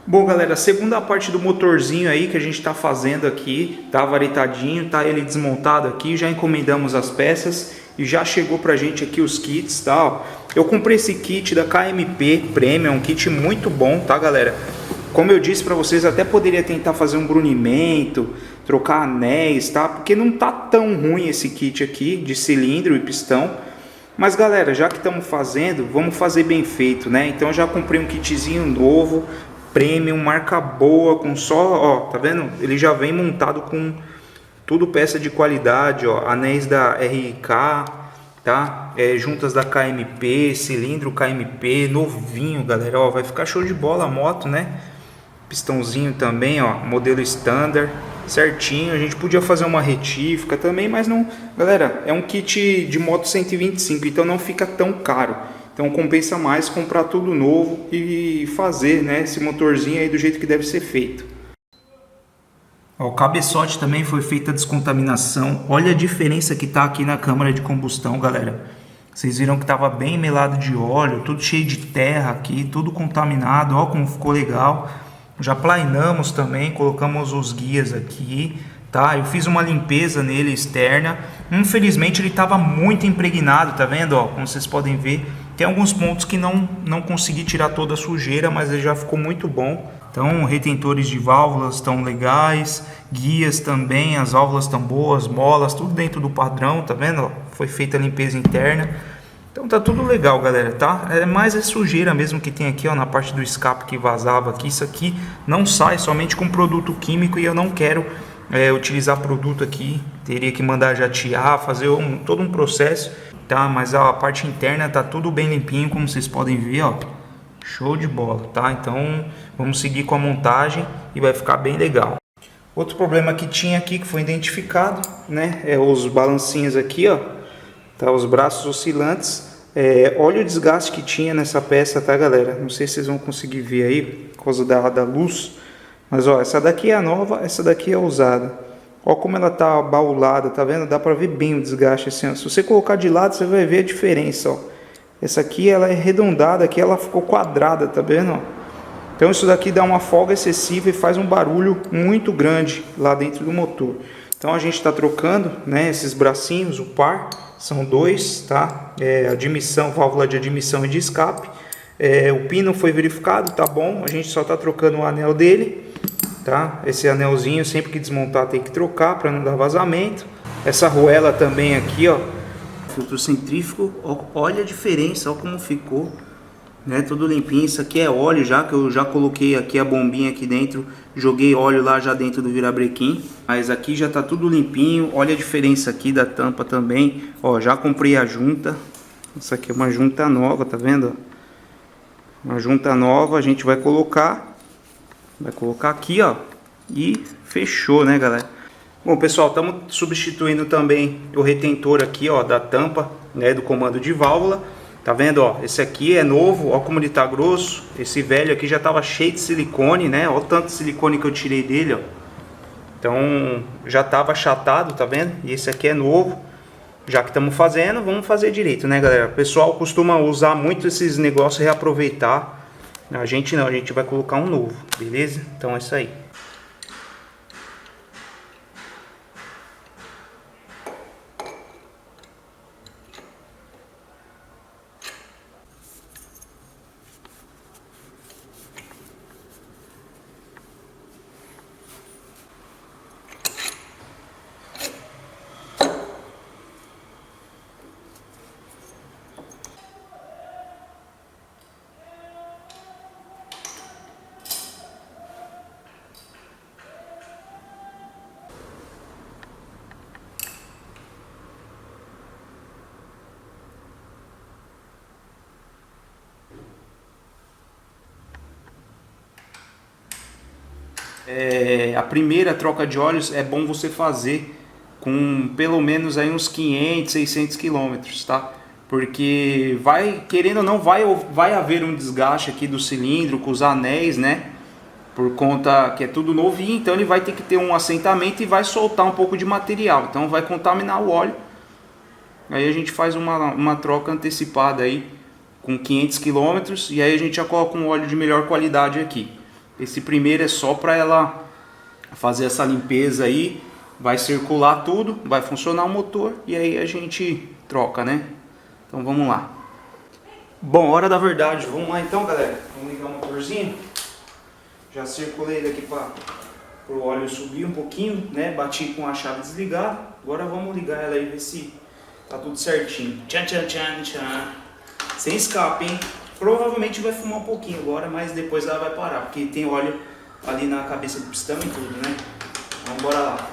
Bom, galera, a segunda parte do motorzinho aí que a gente está fazendo aqui, tá varetadinho, tá ele desmontado aqui, já encomendamos as peças e já chegou pra gente aqui os kits, tá? Ó, eu comprei esse kit da KMP Premium, um kit muito bom, tá, galera? Como eu disse pra vocês, até poderia tentar fazer um brunimento, trocar anéis, tá? Porque não tá tão ruim esse kit aqui de cilindro e pistão. Mas galera, já que estamos fazendo, vamos fazer bem feito, né? Então eu já comprei um kitzinho novo, premium, marca boa, com só, ó, tá vendo? Ele já vem montado com tudo peça de qualidade, ó, anéis da RK, tá? Juntas da KMP, cilindro KMP, novinho, galera, ó, vai ficar show de bola a moto, né? Pistãozinho também, ó, modelo standard, certinho. A gente podia fazer uma retífica também, mas não, galera, é um kit de moto 125, então não fica tão caro. Então compensa mais comprar tudo novo e fazer, né, esse motorzinho aí do jeito que deve ser feito. Ó, o cabeçote também foi feita a descontaminação. Olha a diferença que tá aqui na câmara de combustão, galera. Vocês viram que estava bem melado de óleo, tudo cheio de terra aqui, tudo contaminado. Ó como ficou legal. Já plainamos também, colocamos os guias aqui, tá? Eu fiz uma limpeza nele externa. Infelizmente ele estava muito impregnado, tá vendo? Ó, como vocês podem ver, tem alguns pontos que não consegui tirar toda a sujeira, mas ele já ficou muito bom. Então, retentores de válvulas estão legais, guias também, as válvulas estão boas, molas, tudo dentro do padrão, tá vendo? Ó, foi feita a limpeza interna. Então tá tudo legal, galera, tá? É mais a sujeira mesmo que tem aqui, ó, na parte do escape que vazava aqui. Isso aqui não sai somente com produto químico e eu não quero utilizar produto aqui. Teria que mandar jatear, fazer todo um processo, tá? Mas a parte interna tá tudo bem limpinho, como vocês podem ver, ó. Show de bola, tá? Então vamos seguir com a montagem e vai ficar bem legal. Outro problema que tinha aqui que foi identificado, né? É os balancinhos aqui, ó. Tá, os braços oscilantes. Olha o desgaste que tinha nessa peça, tá, galera? Não sei se vocês vão conseguir ver aí por causa da luz, mas ó, essa daqui é a nova, essa daqui é a usada. Ó como ela tá baulada, tá vendo? Dá pra ver bem o desgaste assim, ó. Se você colocar de lado, você vai ver a diferença, ó. Essa aqui ela é arredondada, aqui ela ficou quadrada, tá vendo, ó? Então isso daqui dá uma folga excessiva e faz um barulho muito grande lá dentro do motor. Então a gente está trocando, né, esses bracinhos, o par, são dois, tá? Admissão, válvula de admissão e de escape. O pino foi verificado, tá bom? A gente só está trocando o anel dele, tá? Esse anelzinho sempre que desmontar tem que trocar para não dar vazamento. Essa arruela também aqui, ó, filtro centrífugo, olha a diferença, olha como ficou. Né, tudo limpinho. Isso aqui é óleo já, que eu já coloquei aqui a bombinha aqui dentro, joguei óleo lá já dentro do virabrequim, mas aqui já tá tudo limpinho. Olha a diferença aqui da tampa também, ó, já comprei a junta. Essa aqui é uma junta nova, tá vendo? Uma junta nova, a gente vai colocar aqui, ó, e fechou, né, galera? Bom, pessoal, estamos substituindo também o retentor aqui, ó, da tampa, né, do comando de válvula. Tá vendo, ó? Esse aqui é novo, ó como ele tá grosso. Esse velho aqui já tava cheio de silicone, né? Ó o tanto de silicone que eu tirei dele, ó. Então, já tava achatado, tá vendo? E esse aqui é novo. Já que estamos fazendo, vamos fazer direito, né, galera? O pessoal costuma usar muito esses negócios e reaproveitar. A gente não, a gente vai colocar um novo, beleza? Então é isso aí. A primeira troca de óleos é bom você fazer com pelo menos aí uns 500, 600 quilômetros, tá? Porque vai, querendo ou não, vai haver um desgaste aqui do cilindro com os anéis, né? Por conta que é tudo novinho, então ele vai ter que ter um assentamento e vai soltar um pouco de material, então vai contaminar o óleo. Aí a gente faz uma troca antecipada aí com 500 quilômetros e aí a gente já coloca um óleo de melhor qualidade aqui. Esse primeiro é só para ela fazer essa limpeza aí, vai circular tudo, vai funcionar o motor e aí a gente troca, né? Então vamos lá. Bom, hora da verdade, vamos lá então, galera. Vamos ligar o motorzinho. Já circulei ele aqui para o óleo subir um pouquinho, né? Bati com a chave desligada. Agora vamos ligar ela aí e ver se tá tudo certinho. Tchan, tchan, tchan, tchan. Sem escape, hein? Provavelmente vai fumar um pouquinho agora, mas depois ela vai parar, porque tem óleo ali na cabeça do pistão e tudo, né? Vamos embora lá.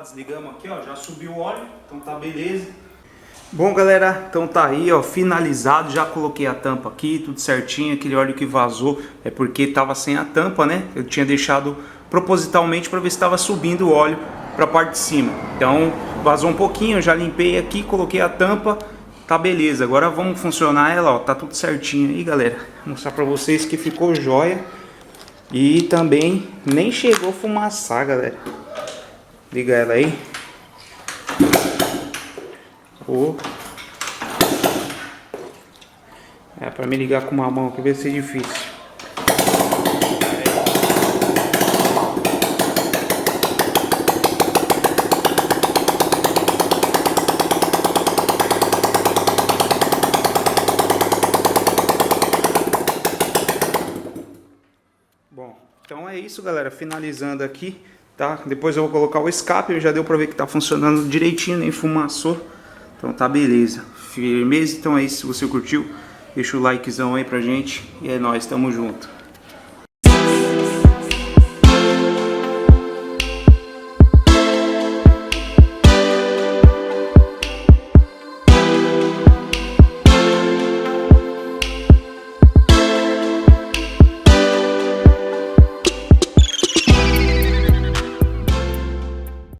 Desligamos aqui, ó, já subiu o óleo, então tá beleza. Bom, galera, então tá aí, ó, finalizado, já coloquei a tampa aqui, tudo certinho. Aquele óleo que vazou é porque tava sem a tampa, né? Eu tinha deixado propositalmente para ver se estava subindo o óleo para a parte de cima. Então vazou um pouquinho, eu já limpei aqui, coloquei a tampa, tá beleza. Agora vamos funcionar ela, ó, tá tudo certinho aí, galera. Vou mostrar para vocês que ficou jóia e também nem chegou a fumaçar, galera. Liga ela aí. Oh. É pra me ligar com uma mão que vai ser difícil. Bom, então é isso, galera. Finalizando aqui. Tá? Depois eu vou colocar o escape, já deu pra ver que tá funcionando direitinho, nem fumaçou. Então tá beleza. Firmeza, então é isso. Se você curtiu, deixa o likezão aí pra gente. E é nóis, tamo junto.